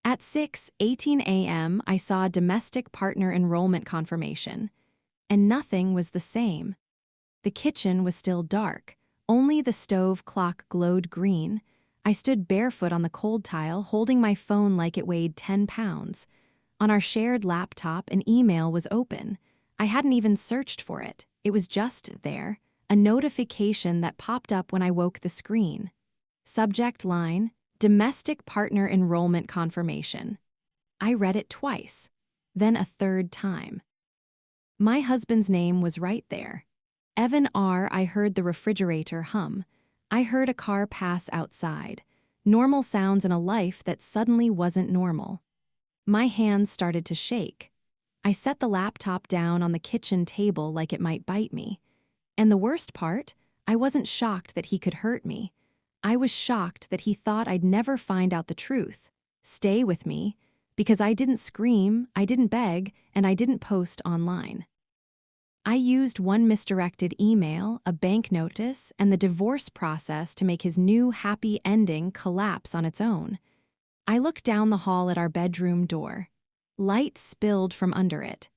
At 6:18 a.m., I saw a domestic partner enrollment confirmation, and nothing was the same. The kitchen was still dark, only the stove clock glowed green. I stood barefoot on the cold tile, holding my phone like it weighed 10 pounds. On our shared laptop, an email was open. I hadn't even searched for it. It was just there, a notification that popped up when I woke the screen. Subject line, Domestic Partner Enrollment Confirmation. I read it twice, then a third time. My husband's name was right there. Evan R. I heard the refrigerator hum. I heard a car pass outside. Normal sounds in a life that suddenly wasn't normal. My hands started to shake. I set the laptop down on the kitchen table like it might bite me. And the worst part, I wasn't shocked that he could hurt me. I was shocked that he thought I'd never find out the truth, stay with me, because I didn't scream, I didn't beg, and I didn't post online. I used one misdirected email, a bank notice, and the divorce process to make his new happy ending collapse on its own. I looked down the hall at our bedroom door. Light spilled from under it.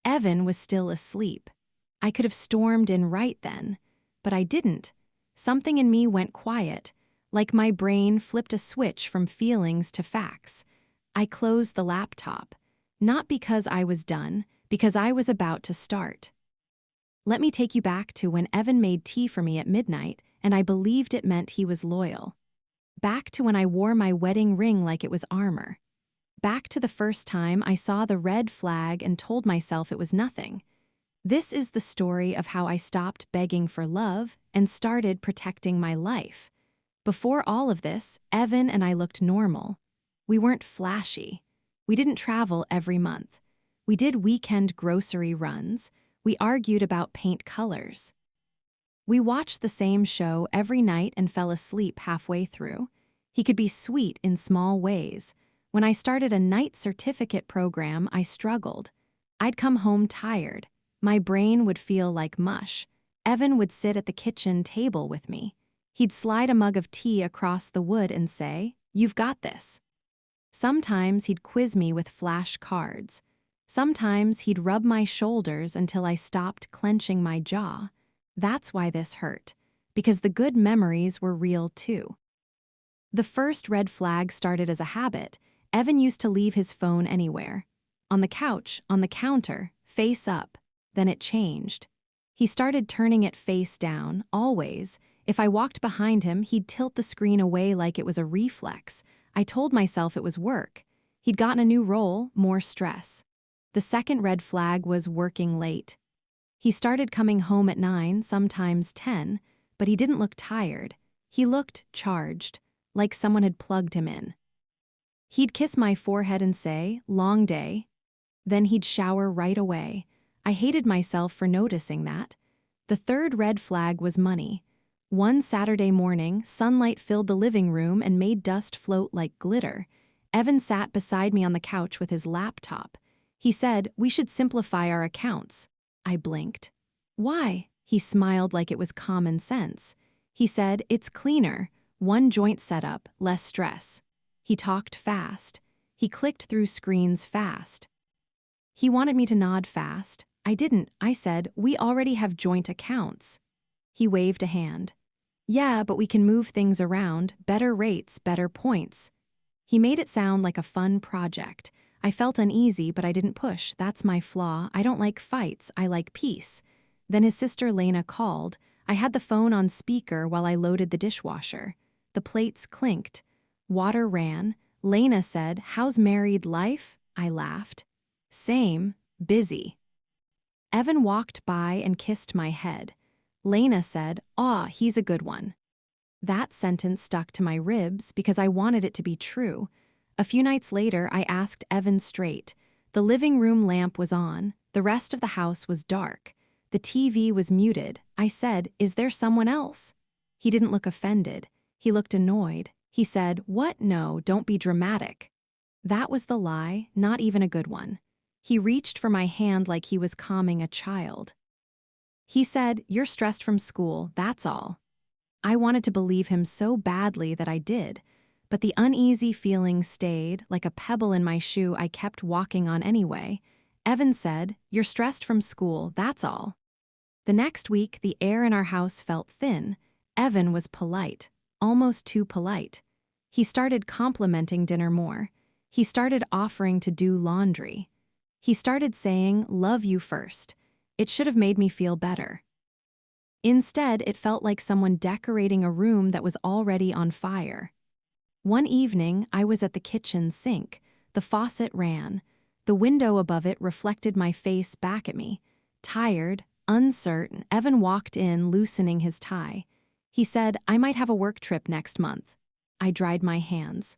Evan was still asleep. I could have stormed in right then, but I didn't. Something in me went quiet, like my brain flipped a switch from feelings to facts. I closed the laptop, not because I was done, because I was about to start. Let me take you back to when Evan made tea for me at midnight, and I believed it meant he was loyal. Back to when I wore my wedding ring like it was armor. Back to the first time I saw the red flag and told myself it was nothing. This is the story of how I stopped begging for love and started protecting my life. Before all of this, Evan and I looked normal. We weren't flashy. We didn't travel every month. We did weekend grocery runs. We argued about paint colors. We watched the same show every night and fell asleep halfway through. He could be sweet in small ways. When I started a night certificate program, I struggled. I'd come home tired. My brain would feel like mush. Evan would sit at the kitchen table with me. He'd slide a mug of tea across the wood and say, "You've got this." Sometimes he'd quiz me with flashcards. Sometimes he'd rub my shoulders until I stopped clenching my jaw. That's why this hurt, because the good memories were real too. The first red flag started as a habit. Evan used to leave his phone anywhere. On the couch, on the counter, face up. Then it changed. He started turning it face down, always. If I walked behind him, he'd tilt the screen away like it was a reflex. I told myself it was work. He'd gotten a new role, more stress. The second red flag was working late. He started coming home at 9, sometimes 10, but he didn't look tired. He looked charged, like someone had plugged him in. He'd kiss my forehead and say, "Long day." Then he'd shower right away. I hated myself for noticing that. The third red flag was money. One Saturday morning, sunlight filled the living room and made dust float like glitter. Evan sat beside me on the couch with his laptop. He said, "We should simplify our accounts." I blinked. "Why?" He smiled like it was common sense. He said, "It's cleaner. One joint setup, less stress." He talked fast. He clicked through screens fast. He wanted me to nod fast. I didn't. I said, "We already have joint accounts." He waved a hand. "Yeah, but we can move things around, better rates, better points." He made it sound like a fun project. I felt uneasy, but I didn't push. That's my flaw. I don't like fights. I like peace. Then his sister Lena called. I had the phone on speaker while I loaded the dishwasher. The plates clinked. Water ran. Lena said, "How's married life?" I laughed. "Same, busy." Evan walked by and kissed my head. Lena said, "Aw, he's a good one." That sentence stuck to my ribs because I wanted it to be true. A few nights later, I asked Evan straight. The living room lamp was on. The rest of the house was dark. The TV was muted. I said, "Is there someone else?" He didn't look offended. He looked annoyed. He said, "What? No, don't be dramatic." That was the lie, not even a good one. He reached for my hand like he was calming a child. He said, "You're stressed from school, that's all." I wanted to believe him so badly that I did, But the uneasy feeling stayed, like a pebble in my shoe I kept walking on anyway. Evan said, "You're stressed from school, that's all." The next week, the air in our house felt thin. Evan was polite, almost too polite. He started complimenting dinner more. He started offering to do laundry. He started saying, "Love you first." It should have made me feel better. Instead, it felt like someone decorating a room that was already on fire. One evening, I was at the kitchen sink. The faucet ran. The window above it reflected my face back at me. Tired, uncertain, Evan walked in, loosening his tie. He said, "I might have a work trip next month." I dried my hands.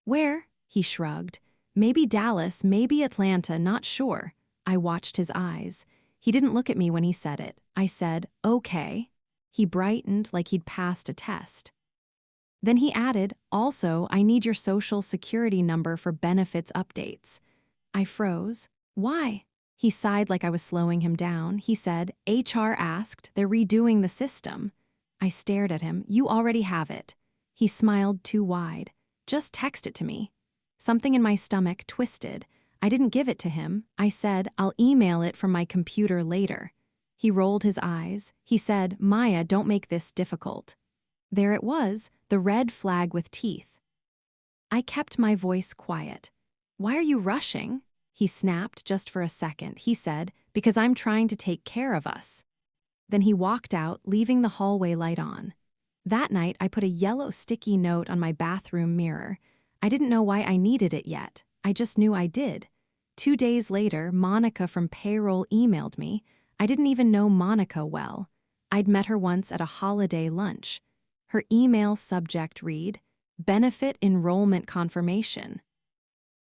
"Where?" He shrugged. "Maybe Dallas, maybe Atlanta, not sure." I watched his eyes. He didn't look at me when he said it. I said, "Okay." He brightened like he'd passed a test. Then he added, "Also, I need your social security number for benefits updates." I froze. "Why?" He sighed like I was slowing him down. He said, "HR asked, they're redoing the system." I stared at him. "You already have it." He smiled too wide. "Just text it to me." Something in my stomach twisted. I didn't give it to him. I said, "I'll email it from my computer later." He rolled his eyes. He said, "Maya, don't make this difficult." There it was, the red flag with teeth. I kept my voice quiet. "Why are you rushing?" He snapped just for a second. He said, "Because I'm trying to take care of us." Then he walked out, leaving the hallway light on. That night, I put a yellow sticky note on my bathroom mirror. I didn't know why I needed it yet. I just knew I did. 2 days later, Monica from payroll emailed me. I didn't even know Monica well. I'd met her once at a holiday lunch. Her email subject read, "Benefit enrollment confirmation."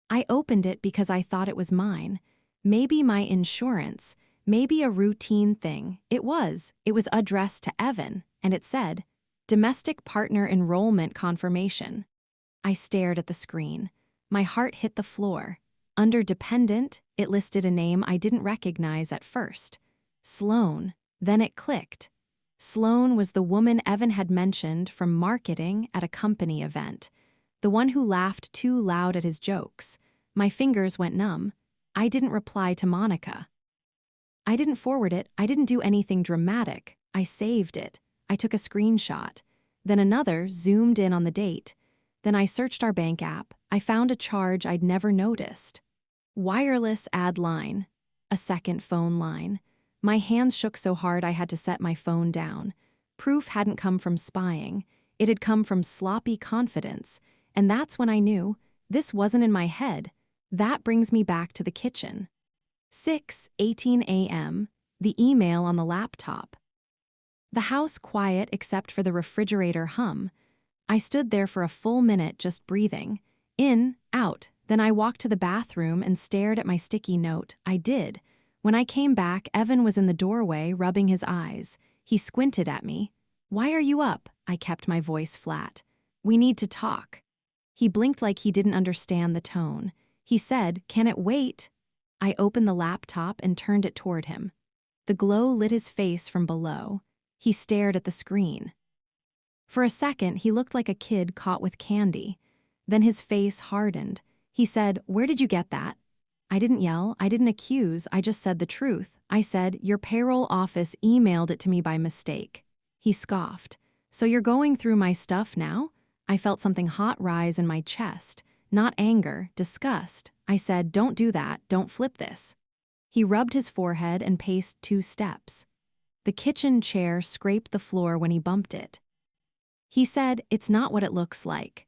I opened it because I thought it was mine. Maybe my insurance, maybe a routine thing. It was addressed to Evan, and it said, "Domestic partner enrollment confirmation." I stared at the screen. My heart hit the floor. Under dependent, it listed a name I didn't recognize at first. Sloan. Then it clicked. Sloan was the woman Evan had mentioned from marketing at a company event. The one who laughed too loud at his jokes. My fingers went numb. I didn't reply to Monica. I didn't forward it. I didn't do anything dramatic. I saved it. I took a screenshot. Then another zoomed in on the date. Then I searched our bank app. I found a charge I'd never noticed. Wireless add line. A second phone line. My hands shook so hard I had to set my phone down. Proof hadn't come from spying. It had come from sloppy confidence. And that's when I knew this wasn't in my head. That brings me back to the kitchen. 6:18 a.m., the email on the laptop. The house quiet except for the refrigerator hum. I stood there for a full minute just breathing. In, out. Then I walked to the bathroom and stared at my sticky note. I did. When I came back, Evan was in the doorway, rubbing his eyes. He squinted at me. "Why are you up?" I kept my voice flat. "We need to talk." He blinked like he didn't understand the tone. He said, "Can it wait?" I opened the laptop and turned it toward him. The glow lit his face from below. He stared at the screen. For a second, he looked like a kid caught with candy. Then his face hardened. He said, "Where did you get that?" I didn't yell, I didn't accuse, I just said the truth. I said, "Your payroll office emailed it to me by mistake." He scoffed. "So you're going through my stuff now?" I felt something hot rise in my chest. Not anger, disgust. I said, "Don't do that, don't flip this." He rubbed his forehead and paced 2 steps. The kitchen chair scraped the floor when he bumped it. He said, "It's not what it looks like."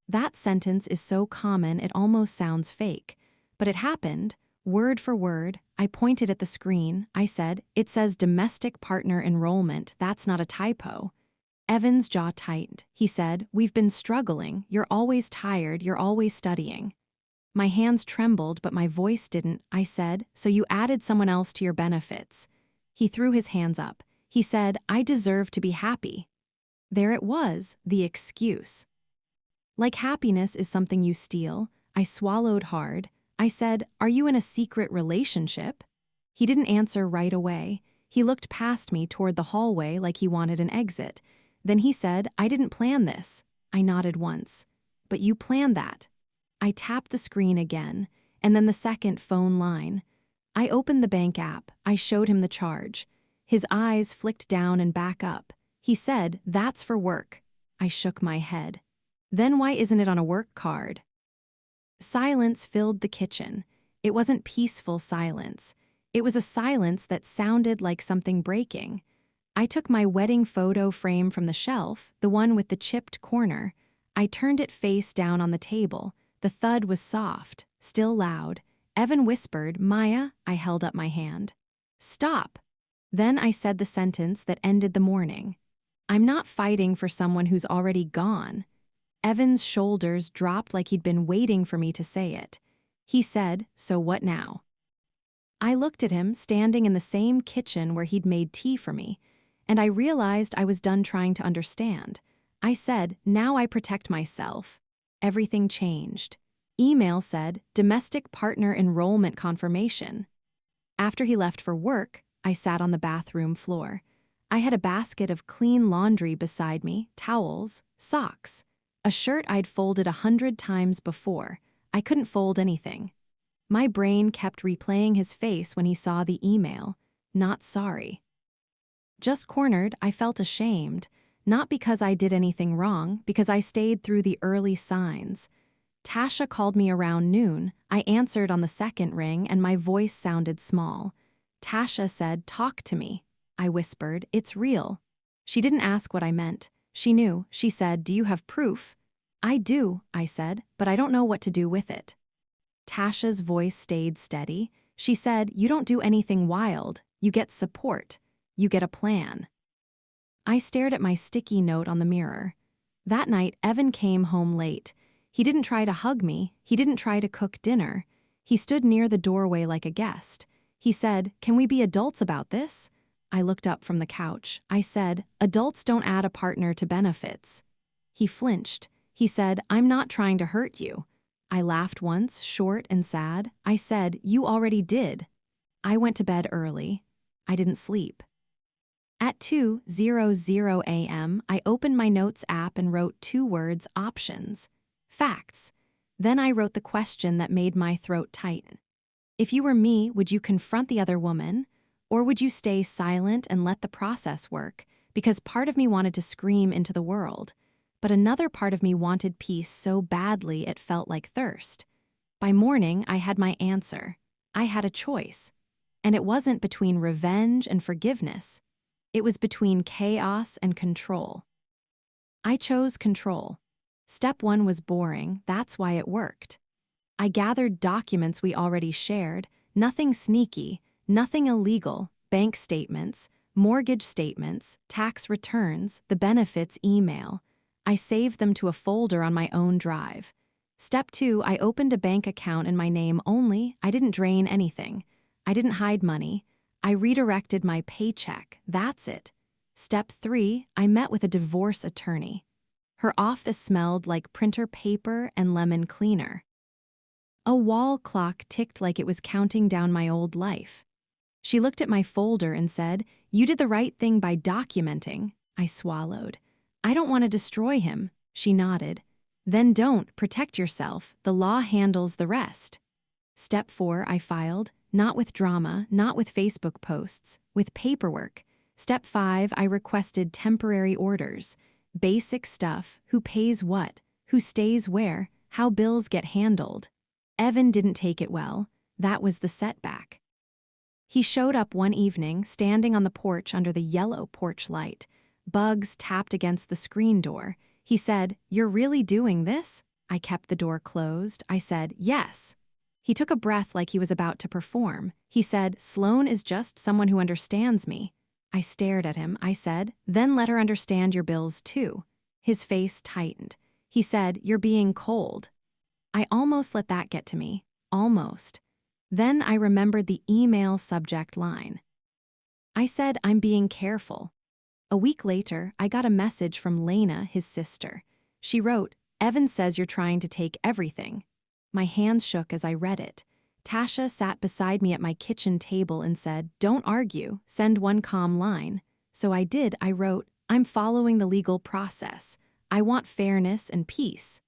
That sentence is so common it almost sounds fake. But it happened, word for word. I pointed at the screen. I said, "It says domestic partner enrollment. That's not a typo." Evan's jaw tightened. He said, "We've been struggling. You're always tired. You're always studying." My hands trembled, but my voice didn't. I said, "So you added someone else to your benefits." He threw his hands up. He said, "I deserve to be happy." There it was, the excuse. Like happiness is something you steal. I swallowed hard. I said, "Are you in a secret relationship?" He didn't answer right away. He looked past me toward the hallway like he wanted an exit. Then he said, "I didn't plan this." I nodded once. but you planned that. I tapped the screen again, and then the second phone line. I opened the bank app. I showed him the charge. His eyes flicked down and back up. He said, "That's for work." I shook my head. "Then why isn't it on a work card?" Silence filled the kitchen. It wasn't peaceful silence. It was a silence that sounded like something breaking. I took my wedding photo frame from the shelf, the one with the chipped corner. I turned it face down on the table. The thud was soft, still loud. Evan whispered, "Maya." I held up my hand. "Stop." Then I said the sentence that ended the morning. "I'm not fighting for someone who's already gone." Evan's shoulders dropped like he'd been waiting for me to say it. He said, "So what now?" I looked at him standing in the same kitchen where he'd made tea for me, and I realized I was done trying to understand. I said, "Now I protect myself." Everything changed. Email said, "Domestic partner enrollment confirmation." After he left for work, I sat on the bathroom floor. I had a basket of clean laundry beside me, towels, socks. A shirt I'd folded 100 times before. I couldn't fold anything. My brain kept replaying his face when he saw the email. Not sorry. Just cornered, I felt ashamed. Not because I did anything wrong, because I stayed through the early signs. Tasha called me around noon. I answered on the second ring and my voice sounded small. Tasha said, "Talk to me." I whispered, "It's real." She didn't ask what I meant. She knew. She said, "Do you have proof?" "I do," I said, "but I don't know what to do with it." Tasha's voice stayed steady. She said, "You don't do anything wild. You get support. You get a plan." I stared at my sticky note on the mirror. That night, Evan came home late. He didn't try to hug me. He didn't try to cook dinner. He stood near the doorway like a guest. He said, "Can we be adults about this?" I looked up from the couch. I said, "Adults don't add a partner to benefits." He flinched. He said, "I'm not trying to hurt you." I laughed once, short and sad. I said, "You already did." I went to bed early. I didn't sleep. At 2:00 a.m., I opened my notes app and wrote 2 words, options. Facts. Then I wrote the question that made my throat tighten. If you were me, would you confront the other woman? Or would you stay silent and let the process work? Because part of me wanted to scream into the world. But another part of me wanted peace so badly it felt like thirst. By morning, I had my answer. I had a choice. And it wasn't between revenge and forgiveness. It was between chaos and control. I chose control. Step 1 was boring, that's why it worked. I gathered documents we already shared, nothing sneaky, nothing illegal, bank statements, mortgage statements, tax returns, the benefits email. I saved them to a folder on my own drive. Step 2, I opened a bank account in my name only. I didn't drain anything. I didn't hide money. I redirected my paycheck. That's it. Step 3, I met with a divorce attorney. Her office smelled like printer paper and lemon cleaner. A wall clock ticked like it was counting down my old life. She looked at my folder and said, "You did the right thing by documenting." I swallowed. "I don't want to destroy him." She nodded. "Then don't. Protect yourself. The law handles the rest." Step 4, I filed. Not with drama, not with Facebook posts, with paperwork. Step 5, I requested temporary orders. Basic stuff, who pays what, who stays where, how bills get handled. Evan didn't take it well. That was the setback. He showed up one evening, standing on the porch under the yellow porch light. Bugs tapped against the screen door. He said, "You're really doing this?" I kept the door closed. I said, "Yes." He took a breath like he was about to perform. He said, "Sloan is just someone who understands me." I stared at him. I said, "Then let her understand your bills too." His face tightened. He said, "You're being cold." I almost let that get to me. Almost. Then I remembered the email subject line. I said, "I'm being careful." A week later, I got a message from Lena, his sister. She wrote, "Evan says you're trying to take everything." My hands shook as I read it. Tasha sat beside me at my kitchen table and said, "Don't argue, send one calm line." So I did. I wrote, "I'm following the legal process. I want fairness and peace."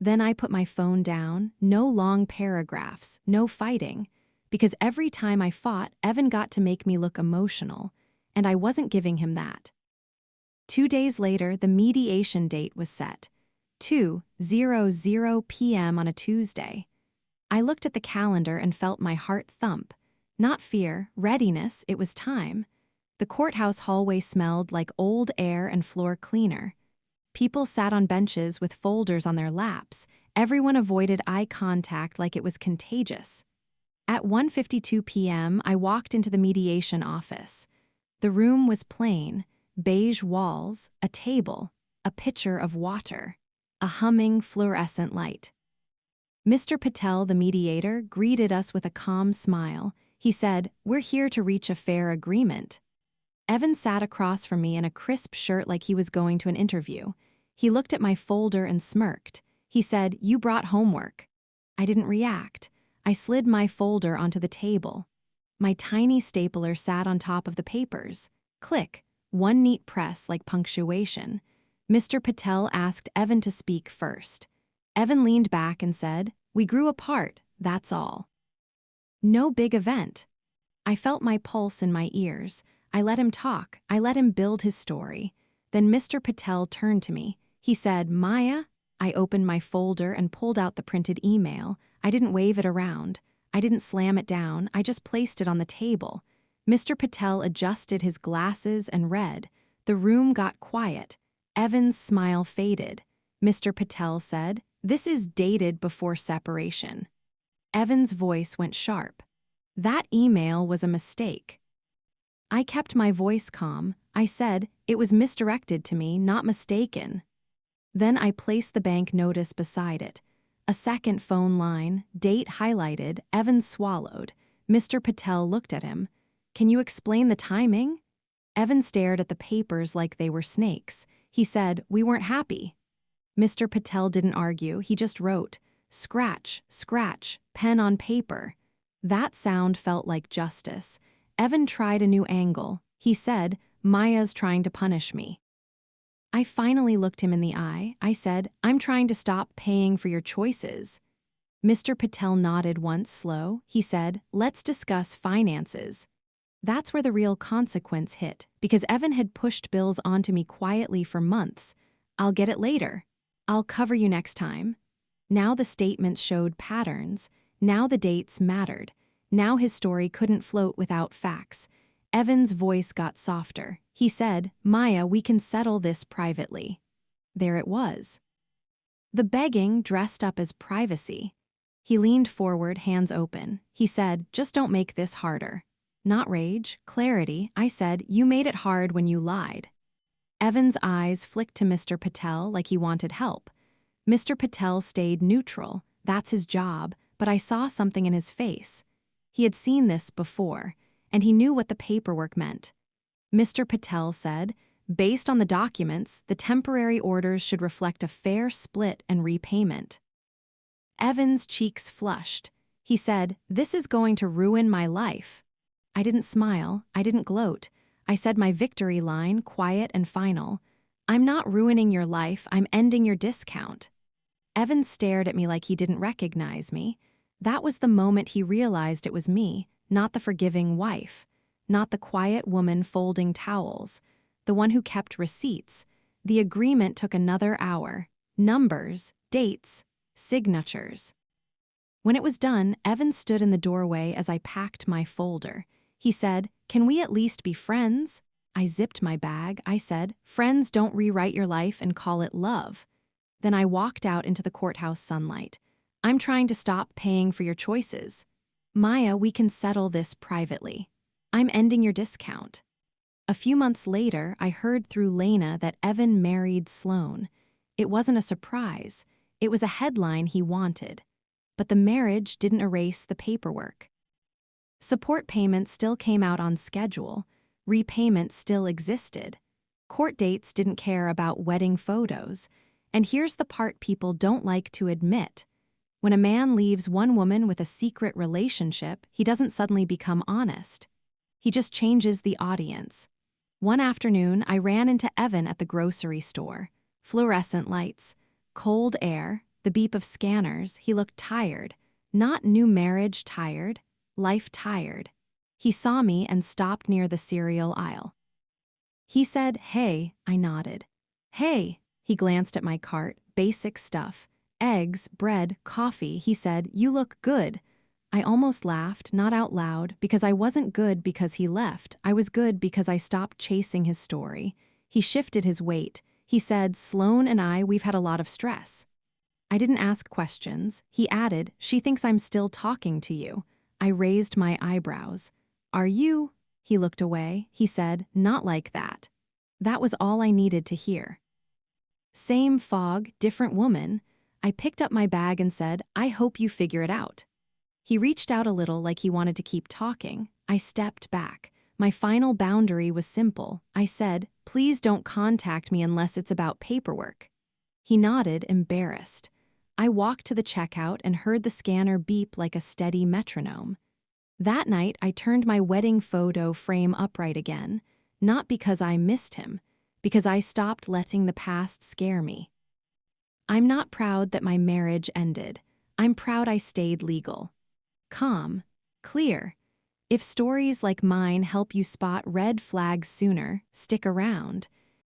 Then I put my phone down, no long paragraphs, no fighting, because every time I fought, Evan got to make me look emotional, and I wasn't giving him that. 2 days later, the mediation date was set, 2:00 p.m. on a Tuesday. I looked at the calendar and felt my heart thump. Not fear, readiness, it was time. The courthouse hallway smelled like old air and floor cleaner. People sat on benches with folders on their laps. Everyone avoided eye contact like it was contagious. At 1:52 p.m., I walked into the mediation office. The room was plain, beige walls, a table, a pitcher of water, a humming fluorescent light. Mr. Patel, the mediator, greeted us with a calm smile. He said, "We're here to reach a fair agreement." Evan sat across from me in a crisp shirt like he was going to an interview. He looked at my folder and smirked. He said, "You brought homework." I didn't react. I slid my folder onto the table. My tiny stapler sat on top of the papers. Click, one neat press like punctuation. Mr. Patel asked Evan to speak first. Evan leaned back and said, "We grew apart, that's all." No big event. I felt my pulse in my ears. I let him talk. I let him build his story. Then Mr. Patel turned to me. He said, "Maya?" I opened my folder and pulled out the printed email. I didn't wave it around. I didn't slam it down. I just placed it on the table. Mr. Patel adjusted his glasses and read. The room got quiet. Evan's smile faded. Mr. Patel said, "This is dated before separation." Evan's voice went sharp. That email was a mistake. I kept my voice calm. I said, "It was misdirected to me, not mistaken." Then I placed the bank notice beside it. A second phone line, date highlighted. Evan swallowed. Mr. Patel looked at him. "Can you explain the timing?" Evan stared at the papers like they were snakes. He said, "We weren't happy." Mr. Patel didn't argue, he just wrote, scratch, scratch, pen on paper. That sound felt like justice. Evan tried a new angle. He said, "Maya's trying to punish me." I finally looked him in the eye. I said, "I'm trying to stop paying for your choices." Mr. Patel nodded once slow. He said, "Let's discuss finances." That's where the real consequence hit, because Evan had pushed bills onto me quietly for months. "I'll get it later. I'll cover you next time." Now the statements showed patterns. Now the dates mattered. Now his story couldn't float without facts. Evan's voice got softer. He said, "Maya, we can settle this privately." There it was. The begging dressed up as privacy. He leaned forward, hands open. He said, "Just don't make this harder." Not rage, clarity. I said, "You made it hard when you lied." Evan's eyes flicked to Mr. Patel like he wanted help. Mr. Patel stayed neutral. That's his job, but I saw something in his face. He had seen this before, and he knew what the paperwork meant. Mr. Patel said, "Based on the documents, the temporary orders should reflect a fair split and repayment." Evan's cheeks flushed. He said, "This is going to ruin my life." I didn't smile. I didn't gloat. I said my victory line, quiet and final. "I'm not ruining your life, I'm ending your discount." Evan stared at me like he didn't recognize me. That was the moment he realized it was me, not the forgiving wife, not the quiet woman folding towels, the one who kept receipts. The agreement took another hour. Numbers, dates, signatures. When it was done, Evan stood in the doorway as I packed my folder. He said, "Can we at least be friends?" I zipped my bag. I said, "Friends don't rewrite your life and call it love." Then I walked out into the courthouse sunlight. "I'm trying to stop paying for your choices. Maya, we can settle this privately. I'm ending your discount." A few months later, I heard through Lena that Evan married Sloan. It wasn't a surprise. It was a headline he wanted. But the marriage didn't erase the paperwork. Support payments still came out on schedule. Repayment still existed. Court dates didn't care about wedding photos. And here's the part people don't like to admit. When a man leaves one woman with a secret relationship, he doesn't suddenly become honest. He just changes the audience. One afternoon, I ran into Evan at the grocery store. Fluorescent lights, cold air, the beep of scanners. He looked tired. Not new marriage tired, life tired. He saw me and stopped near the cereal aisle. He said, "Hey," I nodded. "Hey," he glanced at my cart, basic stuff. Eggs, bread, coffee. He said, "You look good." I almost laughed, not out loud, because I wasn't good because he left. I was good because I stopped chasing his story. He shifted his weight. He said, "Sloan and we've had a lot of stress." I didn't ask questions. He added, "She thinks I'm still talking to you." I raised my eyebrows. "Are you?" He looked away. He said, "Not like that." That was all I needed to hear. Same fog, different woman. I picked up my bag and said, "I hope you figure it out." He reached out a little like he wanted to keep talking. I stepped back. My final boundary was simple. I said, "Please don't contact me unless it's about paperwork." He nodded, embarrassed. I walked to the checkout and heard the scanner beep like a steady metronome. That night, I turned my wedding photo frame upright again, not because I missed him, because I stopped letting the past scare me. I'm not proud that my marriage ended. I'm proud I stayed legal. Calm. Clear. If stories like mine help you spot red flags sooner, stick around.